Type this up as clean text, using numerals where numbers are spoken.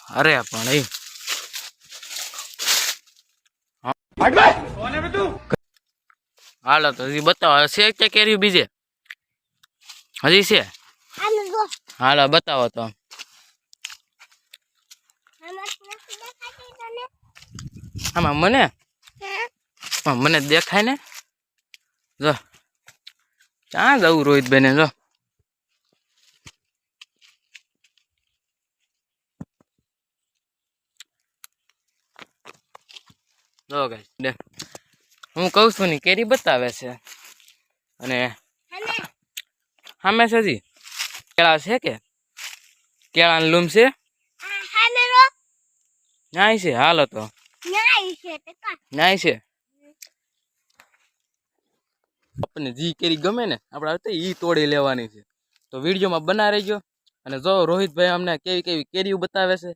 અરે પણ એ હાલો તો હજી બતાવો છે કે કેરી બીજે હજી છે હાલો બતાવો તો આમાં મને દેખાય ને જો ક્યાં જવું રોહિત બેને જો જો ગાઈસ હું કહું છું ને કેરી બતાવે છે અને સામે છે હજી કેળા છે કે કેળાની લૂમ છે ન્યાય છે હાલો તો ન્યાય છે આપણને જી કેરી ગમે ને આપણે ઈ તોડી લેવાની છે તો વિડીયોમાં બના રહેજો અને જો રોહિતભાઈ અમને કેવી કેવી કેરીઓ બતાવે છે